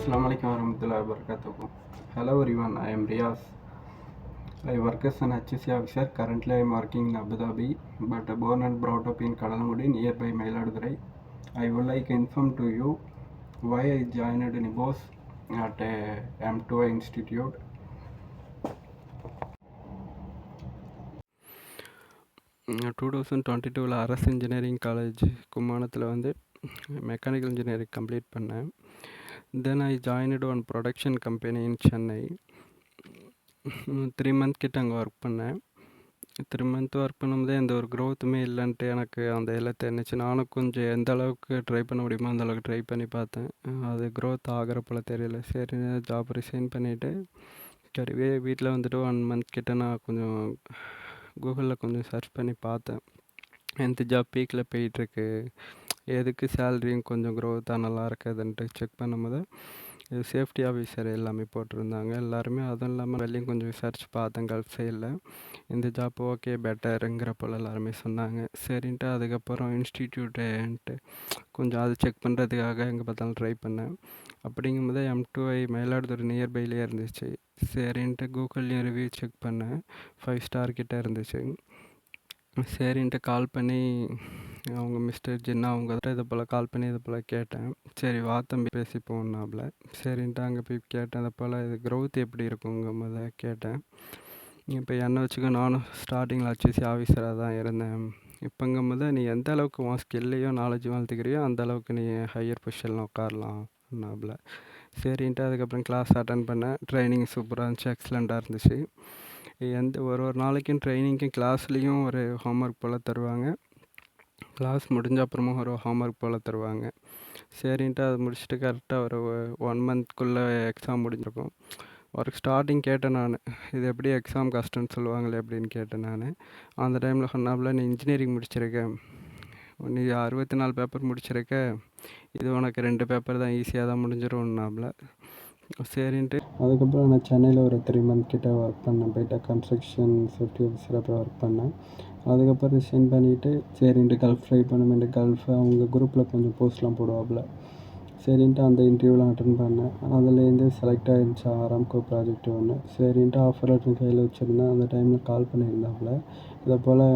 Assalamualaikum warahmatullahi wabarakatuh. Hello everyone, I am Riaz. I work as an HSC officer. Currently I am working in Abu Dhabi, but born and brought up in Kadalamudi nearby Mayiladurai. I would like to inform to you why I joined NIBOS at M2I Institute. Two thousand 22 அரசு engineering college கும்மாணத்தில் mechanical engineering complete பண்ணேன். Then I joined one production company in Chennai. 3 month கிட்ட அங்கே work பண்ணேன். 3 month work பண்ணும்போதே எந்த ஒரு க்ரோத்துமே இல்லைன்ட்டு எனக்கு அந்த இதில் தெரிஞ்சிச்சு. நானும் கொஞ்சம் எந்த அளவுக்கு ட்ரை பண்ண முடியுமோ அந்த அளவுக்கு ட்ரை பண்ணி பார்த்தேன். அது க்ரோத் ஆகிற போல் தெரியல. சரி, ஜாப் ரிசைன் பண்ணிவிட்டு சரிவே வீட்டில் 1 month கிட்ட நான் கொஞ்சம் கூகுளில் கொஞ்சம் சர்ச் பண்ணி பார்த்தேன். எந்த ஜாப் பீக்கில் போயிட்டுருக்கு, எதுக்கு சேலரியும் கொஞ்சம் க்ரோத்தாக நல்லா இருக்குதுன்ட்டு செக் பண்ணும்போது இது சேஃப்டி ஆஃபீஸர் எல்லாமே போட்டிருந்தாங்க எல்லாருமே. அதுவும் இல்லாமல் வெளியும் கொஞ்சம் விசாரித்து பார்த்தேன் கல்ஃப் சைடில். இந்த ஜாப் ஓகே பெட்டருங்கிற போல் எல்லாருமே சொன்னாங்க. சரின்ட்டு அதுக்கப்புறம் இன்ஸ்டிடியூட்டுன்ட்டு கொஞ்சம் அது செக் பண்ணுறதுக்காக எங்கே பார்த்தாலும் ட்ரை பண்ணேன். அப்படிங்கும்போது M2I மயிலாடுதுறை நியர்பைலேயே இருந்துச்சு. சரின்ட்டு கூகுள்லேயும் ரிவ்யூ செக் பண்ணேன். 5 star கிட்டே இருந்துச்சு. சரின்ட்டு கால் பண்ணி அவங்க மிஸ்டர் ஜின்னா அவங்க இதை போல் கால் பண்ணி இதை போல் கேட்டேன். சரி வா தம்பி பேசி போனாப்புல. சரின்ட்டு அங்கே போய் கேட்டேன். அதை போல் இது க்ரோத் எப்படி இருக்குங்க கேட்டேன். இப்போ என்ன வச்சுக்க, நானும் ஸ்டார்டிங்கில் HSC ஆஃபீஸராக தான் இருந்தேன். இப்போங்கும்போது நீ எந்த அளவுக்கு உன் ஸ்கில்லையும் நாலேஜும் வளர்த்துக்கிறியோ அந்த அளவுக்கு நீ ஹையர் பொசிஷனில் உட்காரலாம்னாப்புல. சரின்ட்டு அதுக்கப்புறம் கிளாஸ் அட்டன் பண்ணேன். ட்ரைனிங் சூப்பராக இருந்துச்சு, எக்ஸலண்ட்டாக இருந்துச்சு. ஒரு நாளைக்கும் ட்ரைனிங்க்கும் கிளாஸ்லேயும் ஒரு ஹோம்ஒர்க் போல் தருவாங்க. கிளாஸ் முடிஞ்ச அப்புறமும் ஒரு ஹோம்ஒர்க் போல் தருவாங்க. சரின்ட்டு அதை முடிச்சுட்டு கரெக்டாக ஒரு 1 monthக்குள்ளே எக்ஸாம் முடிஞ்சிருக்கும். ஒர்க் ஸ்டார்டிங் கேட்டேன் நான், இது எப்படி எக்ஸாம் கஷ்டம்னு சொல்லுவாங்களே அப்படின்னு கேட்டேன் நான். அந்த டைமில் சொன்னாப்புல, நீ இன்ஜினியரிங் முடிச்சிருக்க, நீ 64 பேப்பர் முடிச்சிருக்க, இது உனக்கு 2 பேப்பர் தான் ஈஸியாக தான் முடிஞ்சிடும்னாப்புல. சரின்ட்டு அதுக்கப்புறம் நான் சென்னையில் ஒரு 3 month கிட்ட ஒர்க் பண்ணேன். போய்ட்டு கன்ஸ்ட்ரக்ஷன் சேஃப்டி ஆஃபீஸராக போய் ஒர்க் பண்ணேன். அதுக்கப்புறம் ரிசைன் பண்ணிவிட்டு சரின்ட்டு கல்ஃப் ட்ரை பண்ணுமெண்டு கல்ஃப் அவங்க குரூப்பில் கொஞ்சம் போஸ்ட்லாம் போடுவாப்புல. சரின்ட்டு அந்த இன்டர்வியூலாம் அட்டன் பண்ணேன். அதுலேருந்து செலக்ட் ஆகிருந்துச்சு ஆராம்கோ ப்ராஜெக்ட் ஒன்று. சரின்ட்டு ஆஃபர் லெட்டர் கையில் வச்சுருந்தேன். அந்த டைமில் கால் பண்ணியிருந்தாப்புல, இதை போல்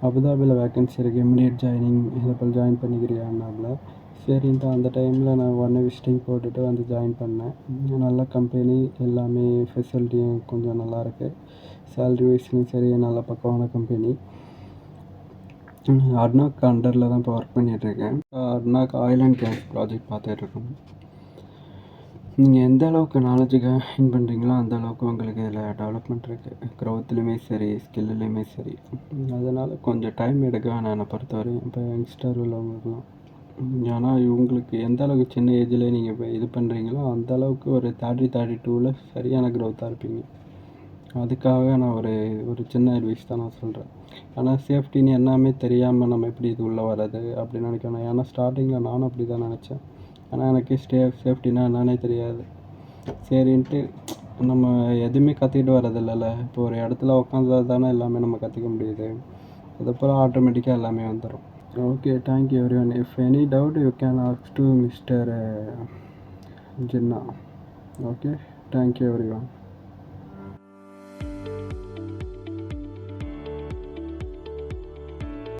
அபுதாபியில் வேக்கன்சி இருக்குது, இமிடியேட் ஜாயினிங், இதை போல் ஜாயின் பண்ணிக்கிறியான்னாப்புல. சரின்ட்டு அந்த டைமில் நான் உடனே விசிட்டிங் போட்டுட்டு ஜாயின் பண்ணேன். நல்ல கம்பெனி, எல்லாமே ஃபெசிலிட்டியும் கொஞ்சம் நல்லாயிருக்கு. சேல்ரி வைஸ்லையும் சரி நல்ல பக்கமான கம்பெனி. அட்னாக் அண்டரில் தான் இப்போ ஒர்க் பண்ணிகிட்ருக்கேன். அட்னாக் ஆயில் அண்ட் கேஸ் ப்ராஜெக்ட் பார்த்துட்ருக்கோம். நீங்கள் எந்த அளவுக்கு நாலேஜ் கெயின் பண்ணுறீங்களோ அந்த அளவுக்கு உங்களுக்கு இதில் டெவலப்மெண்ட் இருக்குது. க்ரோத்துலேயுமே சரி, ஸ்கில்லுலேயுமே சரி. அதனால் கொஞ்சம் டைம் எடுக்க வேணாம் என்னை பொறுத்தவரையும். இப்போ யங்ஸ்டர் உள்ளவங்களுக்குலாம், ஏன்னா இவங்களுக்கு எந்த அளவுக்கு சின்ன ஏஜ்லேயே நீங்கள் இப்போ இது பண்ணுறீங்களோ அந்த அளவுக்கு ஒரு 32ல் சரியான க்ரோத்தாக இருப்பீங்க. அதுக்காக நான் ஒரு சின்ன அட்வைஸ் தான் நான் சொல்கிறேன். ஆனால் சேஃப்டின்னு எல்லாமே தெரியாமல் நம்ம எப்படி இது உள்ளே வர்றது அப்படின்னு நினைக்கணும். ஏன்னா ஸ்டார்டிங்கில் நானும் அப்படி தான் நினச்சேன். ஆனால் எனக்கு சேஃப்டினா என்னன்னே தெரியாது. சரின்ட்டு நம்ம எதுவுமே கற்றுக்கிட்டு வரதில்லைல்ல. இப்போ ஒரு இடத்துல உட்காந்தா தானே எல்லாமே நம்ம கற்றுக்க முடியுது. அதுபோல் ஆட்டோமேட்டிக்காக எல்லாமே வந்துடும். Okay, thank you everyone. If any doubt you can ask to Mr. Jinnah. Okay, thank you everyone.